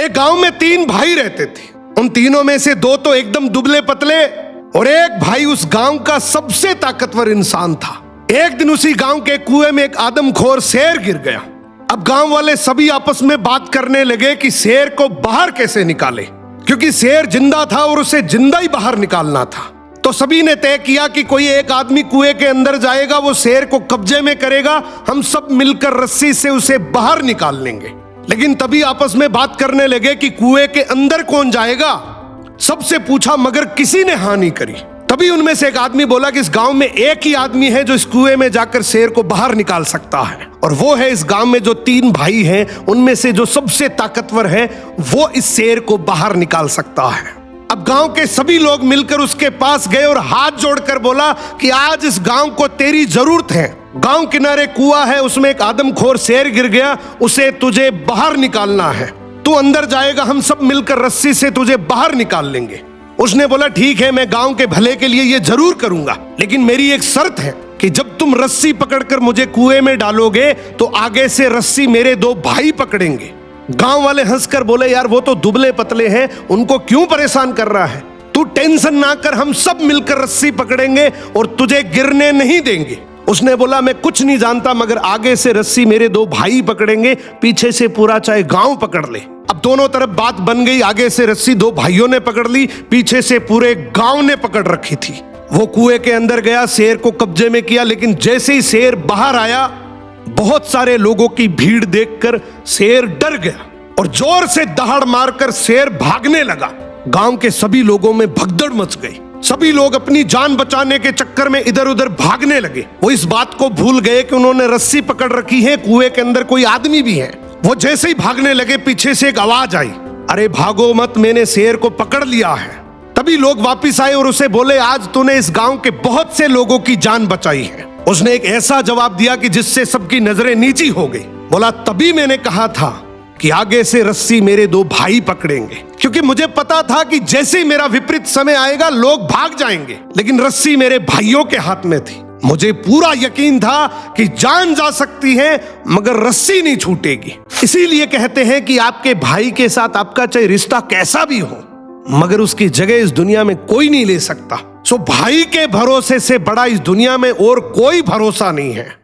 एक गांव में 3 भाई रहते थे। उन तीनों में से 2 तो एकदम दुबले पतले और एक भाई उस गांव का सबसे ताकतवर इंसान था। एक दिन उसी गांव के कुएं में एक आदमखोर शेर गिर गया। अब गांव वाले सभी आपस में बात करने लगे कि शेर को बाहर कैसे निकाले, क्योंकि शेर जिंदा था और उसे जिंदा ही बाहर निकालना था। तो सभी ने तय किया कि कोई एक आदमी कुएं के अंदर जाएगा, वो शेर को कब्जे में करेगा, हम सब मिलकर रस्सी से उसे बाहर निकाल लेंगे। लेकिन तभी आपस में बात करने लगे कि कुएं के अंदर कौन जाएगा। सबसे पूछा मगर किसी ने हाँ नहीं करी। तभी उनमें से एक आदमी बोला कि इस गांव में एक ही आदमी है जो इस कुएं में जाकर शेर को बाहर निकाल सकता है, और वो है इस गांव में जो 3 भाई हैं उनमें से जो सबसे ताकतवर है, वो इस शेर को बाहर निकाल सकता है। अब गांव के सभी लोग मिलकर उसके पास गए और हाथ जोड़कर बोला कि आज इस गांव को तेरी जरूरत है। गांव किनारे कुआं है, उसमें एक आदमखोर शेर गिर गया, उसे तुझे बाहर निकालना है। तू अंदर जाएगा, हम सब मिलकर रस्सी से तुझे बाहर निकाल लेंगे। उसने बोला ठीक है, मैं गांव के भले के लिए ये जरूर करूंगा, लेकिन मेरी एक शर्त है कि जब तुम रस्सी पकड़कर मुझे कुएं में डालोगे तो आगे से रस्सी मेरे 2 भाई पकड़ेंगे। गांव वाले हंसकर बोले यार वो तो दुबले पतले हैं, उनको क्यों परेशान कर रहा है, तू टेंशन ना कर, हम सब मिलकर रस्सी पकड़ेंगे और तुझे गिरने नहीं देंगे। उसने बोला मैं कुछ नहीं जानता, मगर आगे से रस्सी मेरे 2 भाई पकड़ेंगे, पीछे से पूरा चाहे गांव पकड़ ले। अब दोनों तरफ बात बन गई, आगे से रस्सी 2 भाइयों ने पकड़ ली, पीछे से पूरे गांव ने पकड़ रखी थी। वो कुएं के अंदर गया, शेर को कब्जे में किया, लेकिन जैसे ही शेर बाहर आया, बहुत सारे लोगों की भीड़ देखकर शेर डर गया और जोर से दहाड़ मारकर शेर भागने लगा। गांव के सभी लोगों में भगदड़ मच गई। सभी लोग अपनी जान बचाने के चक्कर में इधर उधर भागने लगे। वो इस बात को भूल गए कि उन्होंने रस्सी पकड़ रखी है, कुएं के अंदर कोई आदमी भी है। वो जैसे ही भागने लगे, पीछे से एक आवाज आई, अरे भागो मत, मैंने शेर को पकड़ लिया है। तभी लोग वापिस आए और उसे बोले आज तूने इस गांव के बहुत से लोगों की जान बचाई है। उसने एक ऐसा जवाब दिया कि जिससे सबकी नजरें नीची हो गई। बोला तभी मैंने कहा था कि आगे से रस्सी मेरे 2 भाई पकड़ेंगे, क्योंकि मुझे पता था कि जैसे ही मेरा विपरीत समय आएगा लोग भाग जाएंगे, लेकिन रस्सी मेरे भाइयों के हाथ में थी। मुझे पूरा यकीन था कि जान जा सकती है मगर रस्सी नहीं छूटेगी। इसीलिए कहते हैं कि आपके भाई के साथ आपका चाहे रिश्ता कैसा भी हो, मगर उसकी जगह इस दुनिया में कोई नहीं ले सकता। सो भाई के भरोसे से बड़ा इस दुनिया में और कोई भरोसा नहीं है।